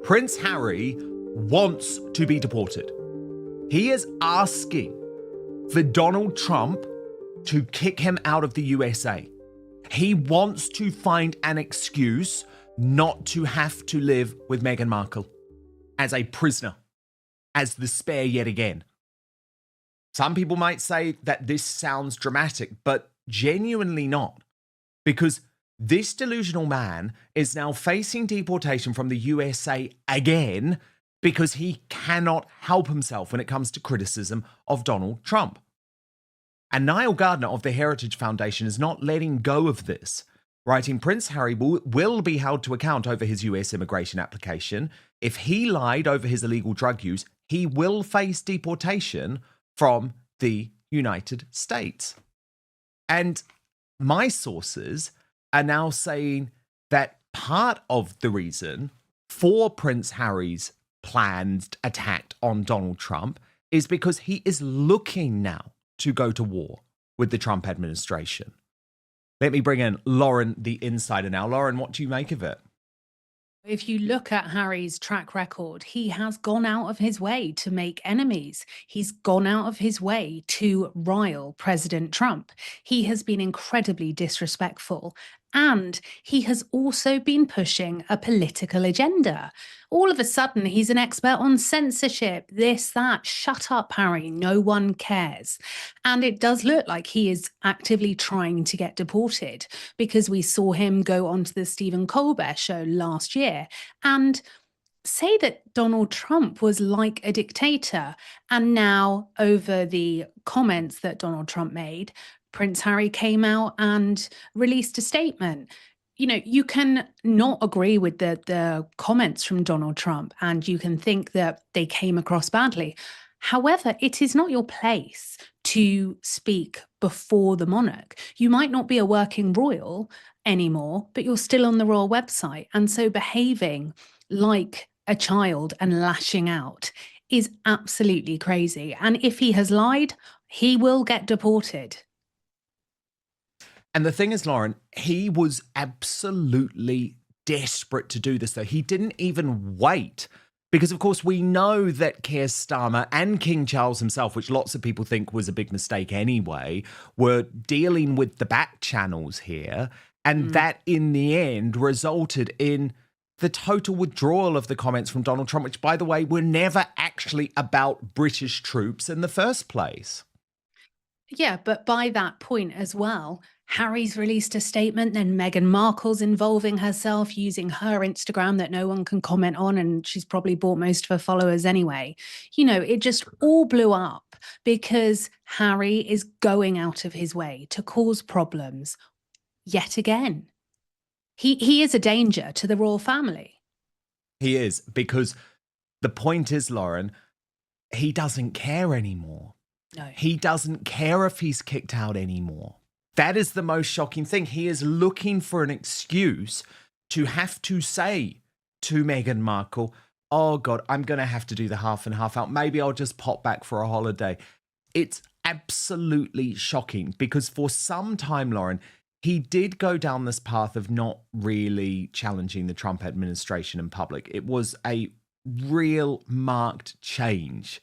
Prince Harry wants to be deported. He is asking for Donald Trump to kick him out of the USA. He wants to find an excuse not to have to live with Meghan Markle as a prisoner, as the spare yet again. Some people might say that this sounds dramatic, but genuinely not, because this delusional man is now facing deportation from the USA again because he cannot help himself when it comes to criticism of Donald Trump. And Niall Gardner of the Heritage Foundation is not letting go of this, writing Prince Harry will be held to account over his US immigration application. If he lied over his illegal drug use, he will face deportation from the United States. And my sources are now saying that part of the reason for Prince Harry's planned attack on Donald Trump is because he is looking now to go to war with the Trump administration. Let me bring in Lauren, the insider now. Lauren, what do you make of it? If you look at Harry's track record, he has gone out of his way to make enemies. He's gone out of his way to rile President Trump. He has been incredibly disrespectful. And he has also been pushing a political agenda. All of a sudden, he's an expert on censorship, this, that. Shut up, Harry. No one cares. And it does look like he is actively trying to get deported, because we saw him go onto the Stephen Colbert show last year and say that Donald Trump was like a dictator. And now, over the comments that Donald Trump made, Prince Harry came out and released a statement. You know, you can not agree with the comments from Donald Trump, and you can think that they came across badly. However, it is not your place to speak before the monarch. You might not be a working royal anymore, but you're still on the royal website. And so behaving like a child and lashing out is absolutely crazy. And if he has lied, he will get deported. And the thing is, Lauren, he was absolutely desperate to do this, though. He didn't even wait because, of course, we know that Keir Starmer and King Charles himself, which lots of people think was a big mistake anyway, were dealing with the back channels here. And that, in the end, resulted in the total withdrawal of the comments from Donald Trump, which, by the way, were never actually about British troops in the first place. Yeah, but by that point as well, Harry's released a statement, then Meghan Markle's involving herself using her Instagram that no one can comment on, and she's probably bought most of her followers anyway. You know, it just all blew up because Harry is going out of his way to cause problems yet again. He is a danger to the royal family. He is, because the point is, Lauren, he doesn't care anymore. No. He doesn't care if he's kicked out anymore. That is the most shocking thing. He is looking for an excuse to have to say to Meghan Markle, oh God, I'm going to have to do the half and half out. Maybe I'll just pop back for a holiday. It's absolutely shocking because for some time, Lauren, he did go down this path of not really challenging the Trump administration in public. It was a real marked change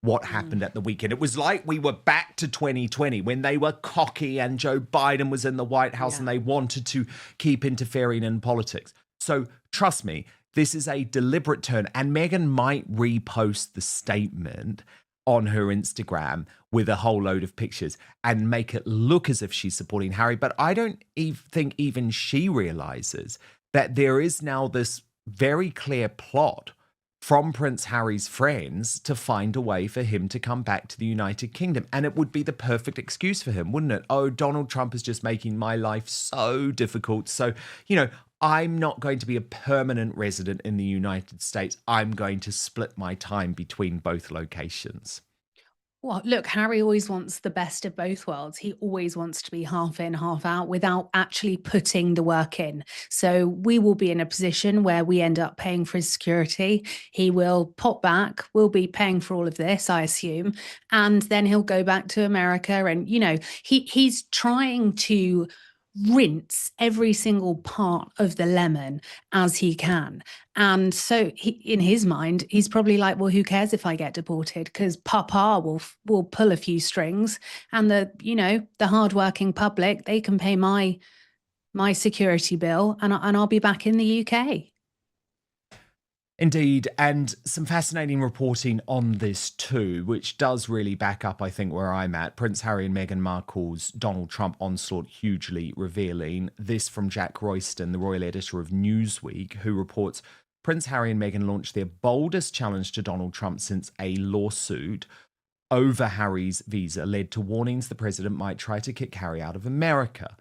what happened at the weekend. It was like we were back to 2020 when they were cocky and Joe Biden was in the White House and they wanted to keep interfering in politics. So trust me, this is a deliberate turn, and Meghan might repost the statement on her Instagram with a whole load of pictures and make it look as if she's supporting Harry. But I don't think even she realizes that there is now this very clear plot from Prince Harry's friends to find a way for him to come back to the United Kingdom. And it would be the perfect excuse for him, wouldn't it? Oh, Donald Trump is just making my life so difficult. So, you know, I'm not going to be a permanent resident in the United States. I'm going to split my time between both locations. Well, look, Harry always wants the best of both worlds. He always wants to be half in, half out without actually putting the work in. So we will be in a position where we end up paying for his security. He will pop back. We'll be paying for all of this, I assume. And then he'll go back to America. And, you know, he's trying to rinse every single part of the lemon as he can. And so in his mind, he's probably like, well, who cares if I get deported? Because Papa will pull a few strings, and the hardworking public, they can pay my security bill, and I'll be back in the UK. Indeed, and some fascinating reporting on this too, which does really back up, I think, where I'm at. Prince Harry and Meghan Markle's Donald Trump onslaught hugely revealing. This from Jack Royston, the royal editor of Newsweek, who reports Prince Harry and Meghan launched their boldest challenge to Donald Trump since a lawsuit over Harry's visa led to warnings the president might try to kick Harry out of America.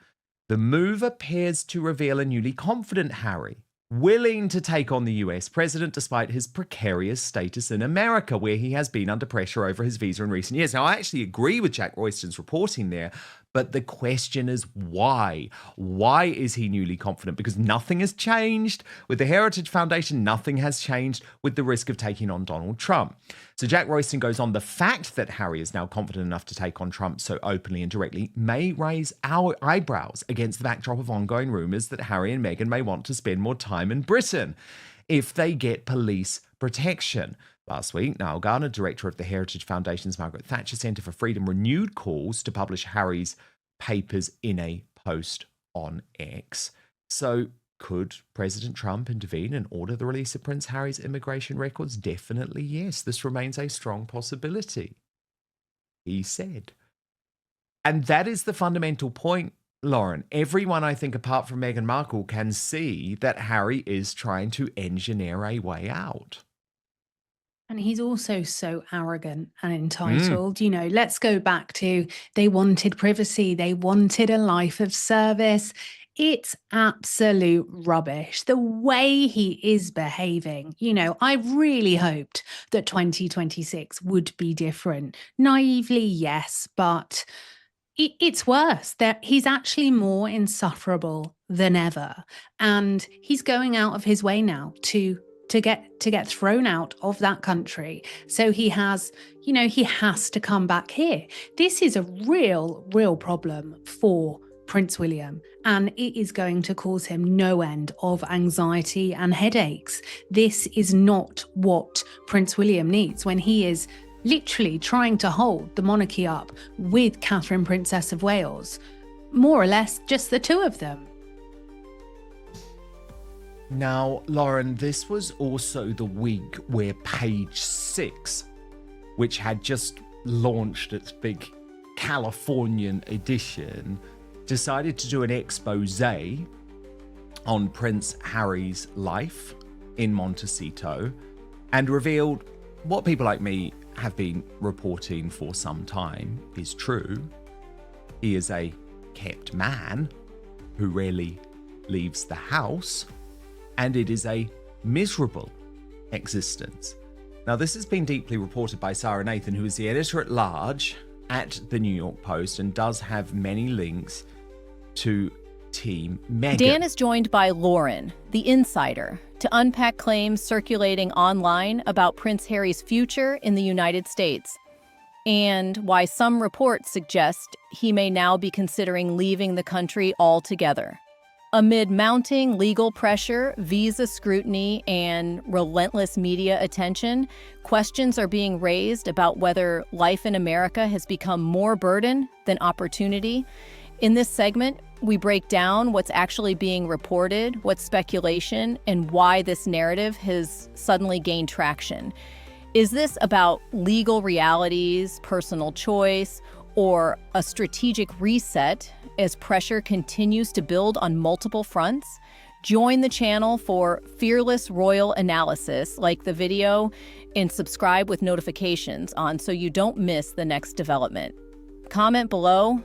The move appears to reveal a newly confident Harry, willing to take on the US president despite his precarious status in America, where he has been under pressure over his visa in recent years. Now, I actually agree with Jack Royston's reporting there, but the question is why? Why is he newly confident? Because nothing has changed with the Heritage Foundation. Nothing has changed with the risk of taking on Donald Trump. So Jack Royston goes on, the fact that Harry is now confident enough to take on Trump so openly and directly may raise our eyebrows against the backdrop of ongoing rumors that Harry and Meghan may want to spend more time in Britain if they get police protection. Last week, Niall Garner, director of the Heritage Foundation's Margaret Thatcher Centre for Freedom, renewed calls to publish Harry's papers in a post on X. So could President Trump intervene and order the release of Prince Harry's immigration records? Definitely yes. This remains a strong possibility, he said. And that is the fundamental point, Lauren. Everyone, I think, apart from Meghan Markle, can see that Harry is trying to engineer a way out. And he's also so arrogant and entitled. Let's go back to, they wanted privacy. They wanted a life of service. It's absolute rubbish. The way he is behaving, I really hoped that 2026 would be different. Naively, yes, but it's worse. He's actually more insufferable than ever. And he's going out of his way now to get thrown out of that country. So he has to come back here. This is a real problem for Prince William, and it is going to cause him no end of anxiety and headaches. This is not what Prince William needs when he is literally trying to hold the monarchy up with Catherine, Princess of Wales, more or less just the two of them. Now, Lauren, this was also the week where Page 6, which had just launched its big Californian edition, decided to do an expose on Prince Harry's life in Montecito and revealed what people like me have been reporting for some time is true. He is a kept man who rarely leaves the house, and it is a miserable existence. Now, this has been deeply reported by Sarah Nathan, who is the editor-at-large at the New York Post and does have many links to Team Meghan. Dan is joined by Lauren, the insider, to unpack claims circulating online about Prince Harry's future in the United States and why some reports suggest he may now be considering leaving the country altogether. Amid mounting legal pressure, visa scrutiny, and relentless media attention, questions are being raised about whether life in America has become more burden than opportunity. In this segment, we break down what's actually being reported, what's speculation, and why this narrative has suddenly gained traction. Is this about legal realities, personal choice, or a strategic reset as pressure continues to build on multiple fronts? Join the channel for fearless royal analysis, like the video, and subscribe with notifications on so you don't miss the next development. Comment below.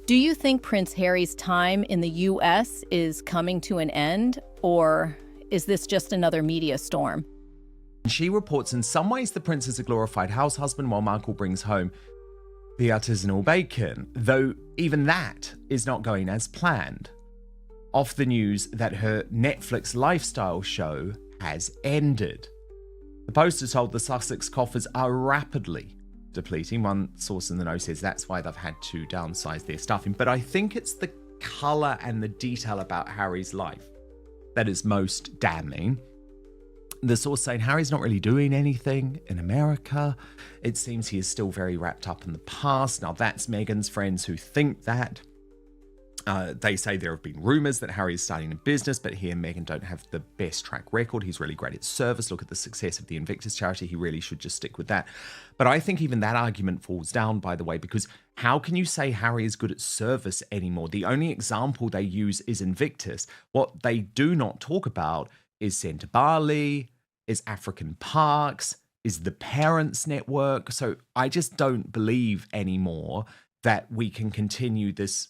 Do you think Prince Harry's time in the U.S. is coming to an end, or is this just another media storm? She reports in some ways the prince is a glorified house husband while Markle brings home the artisanal bacon, though even that is not going as planned. Off the news that her Netflix lifestyle show has ended. The Post is told the Sussex coffers are rapidly depleting. One source in the know says that's why they've had to downsize their staffing. But I think it's the colour and the detail about Harry's life that is most damning. The source saying Harry's not really doing anything in America. It seems he is still very wrapped up in the past. Now, that's Meghan's friends who think that. They say there have been rumours that Harry is starting a business, but he and Meghan don't have the best track record. He's really great at service. Look at the success of the Invictus charity. He really should just stick with that. But I think even that argument falls down, by the way, because how can you say Harry is good at service anymore? The only example they use is Invictus. What they do not talk about is Centre Bali, is African Parks, is the Parents Network. So I just don't believe anymore that we can continue this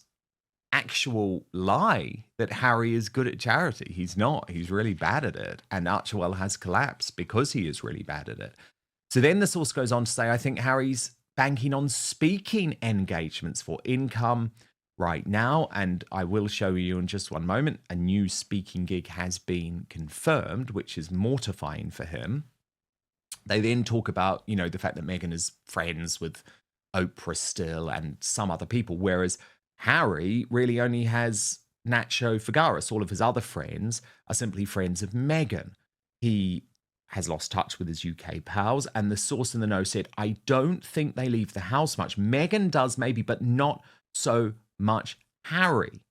actual lie that Harry is good at charity. He's not. He's really bad at it. And Archewell has collapsed because he is really bad at it. So then the source goes on to say, I think Harry's banking on speaking engagements for income right now. And I will show you in just one moment, a new speaking gig has been confirmed, which is mortifying for him. They then talk about, you know, the fact that Meghan is friends with Oprah still and some other people, whereas Harry really only has Nacho Figueras. All of his other friends are simply friends of Meghan. He has lost touch with his UK pals, and the source in the know said, I don't think they leave the house much. Meghan does maybe, but not so much Harry.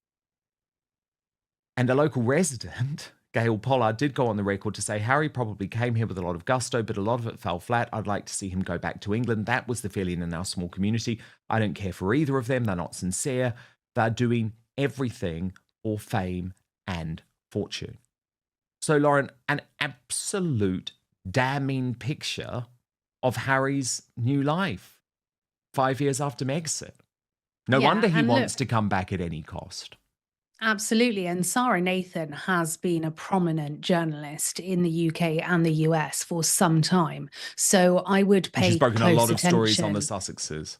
And a local resident, Gail Pollard, did go on the record to say Harry probably came here with a lot of gusto, but a lot of it fell flat. I'd like to see him go back to England. That was the feeling in our small community. I don't care for either of them. They're not sincere. They're doing everything for fame and fortune. So, Lauren, an absolute damning picture of Harry's new life 5 years after Megxit. No wonder he wants to come back at any cost. Absolutely. And Sarah Nathan has been a prominent journalist in the UK and the US for some time. So I would pay She's broken close a lot of attention. stories on the Sussexes.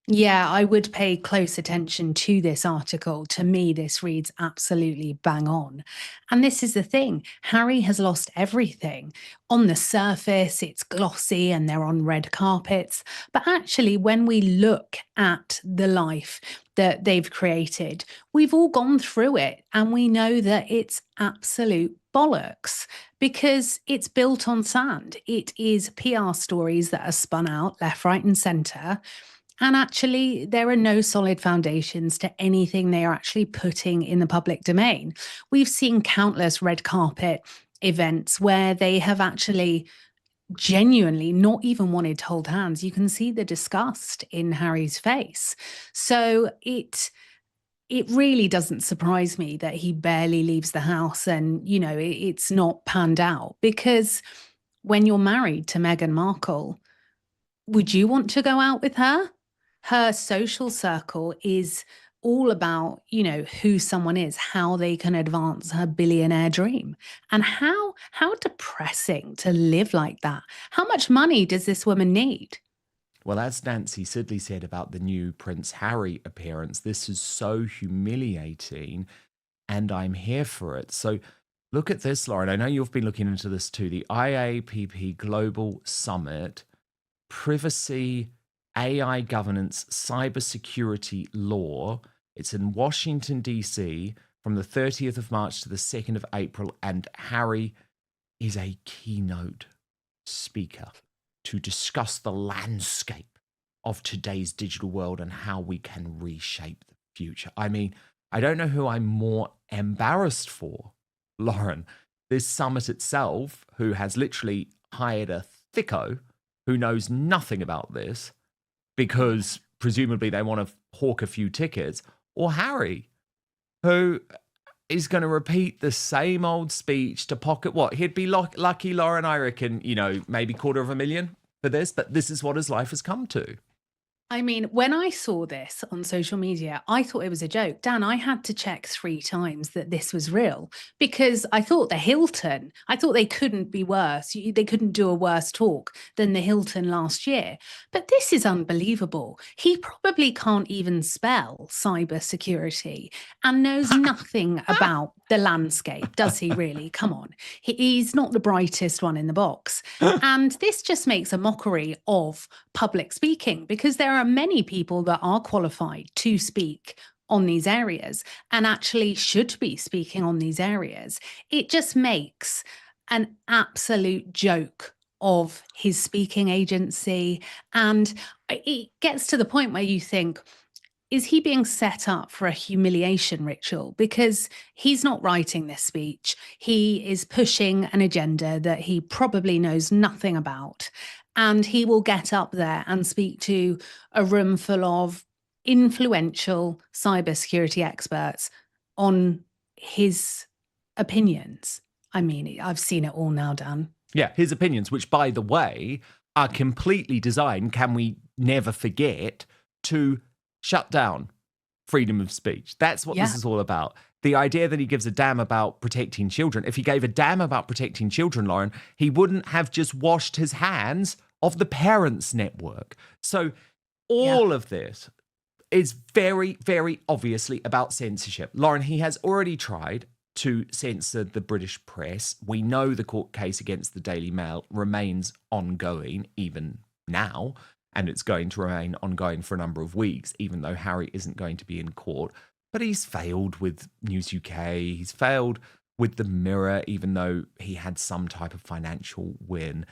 Yeah, I would pay close attention to this article. To me, this reads absolutely bang on. And this is the thing. Harry has lost everything. On the surface, it's glossy and they're on red carpets. But actually, when we look at the life that they've created, we've all gone through it. And we know that it's absolute bollocks because it's built on sand. It is PR stories that are spun out left, right, and centre. And actually, there are no solid foundations to anything they are actually putting in the public domain. We've seen countless red carpet events where they have actually genuinely not even wanted to hold hands. You can see the disgust in Harry's face. So it really doesn't surprise me that he barely leaves the house and, you know, it's not panned out. Because when you're married to Meghan Markle, would you want to go out with her? Her social circle is all about, you know, who someone is, how they can advance her billionaire dream. And how depressing to live like that. How much money does this woman need? Well, as Nancy Sidley said about the new Prince Harry appearance, this is so humiliating and I'm here for it. So look at this, Lauren. I know you've been looking into this too. The IAPP Global Summit, Privacy, AI Governance, Cybersecurity Law. It's in Washington, D.C. from the 30th of March to the 2nd of April. And Harry is a keynote speaker to discuss the landscape of today's digital world and how we can reshape the future. I mean, I don't know who I'm more embarrassed for, Lauren. This summit itself, who has literally hired a thicko who knows nothing about this, because presumably they want to hawk a few tickets, or Harry, who is going to repeat the same old speech to pocket what? He'd be lucky, Lauren, I reckon, you know, maybe $250,000 for this, but this is what his life has come to. I mean, when I saw this on social media, I thought it was a joke. Dan, I had to check 3 times that this was real because I thought I thought they couldn't be worse. They couldn't do a worse talk than the Hilton last year. But this is unbelievable. He probably can't even spell cybersecurity and knows nothing about the landscape, does he really? Come on. He's not the brightest one in the box. And this just makes a mockery of public speaking because there are many people that are qualified to speak on these areas and actually should be speaking on these areas. It just makes an absolute joke of his speaking agency. And it gets to the point where you think, is he being set up for a humiliation ritual? Because he's not writing this speech. He is pushing an agenda that he probably knows nothing about. And he will get up there and speak to a room full of influential cybersecurity experts on his opinions. I mean, I've seen it all now, Dan. Yeah, his opinions, which, by the way, are completely designed, can we never forget, to shut down freedom of speech. That's what this is all about. The idea that he gives a damn about protecting children. If he gave a damn about protecting children, Lauren, he wouldn't have just washed his hands of the Parents Network. So all of this is very, very obviously about censorship. Lauren, he has already tried to censor the British press. We know the court case against the Daily Mail remains ongoing even now, and it's going to remain ongoing for a number of weeks, even though Harry isn't going to be in court. But he's failed with News UK. He's failed with the Mirror, even though he had some type of financial win.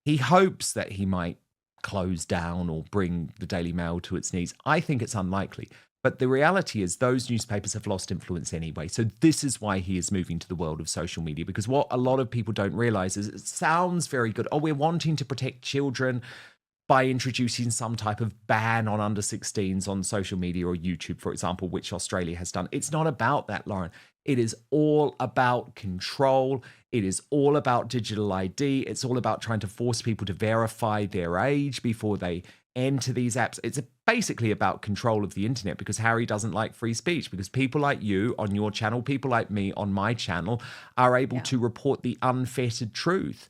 He hopes that he might close down or bring the Daily Mail to its knees. I think it's unlikely. But the reality is those newspapers have lost influence anyway. So this is why he is moving to the world of social media, because what a lot of people don't realize is it sounds very good. Oh, we're wanting to protect children by introducing some type of ban on under 16s on social media or YouTube, for example, which Australia has done. It's not about that, Lauren. It is all about control. It is all about digital ID. It's all about trying to force people to verify their age before they enter these apps. It's basically about control of the internet, because Harry doesn't like free speech, because people like you on your channel, people like me on my channel are able to report the unfettered truth.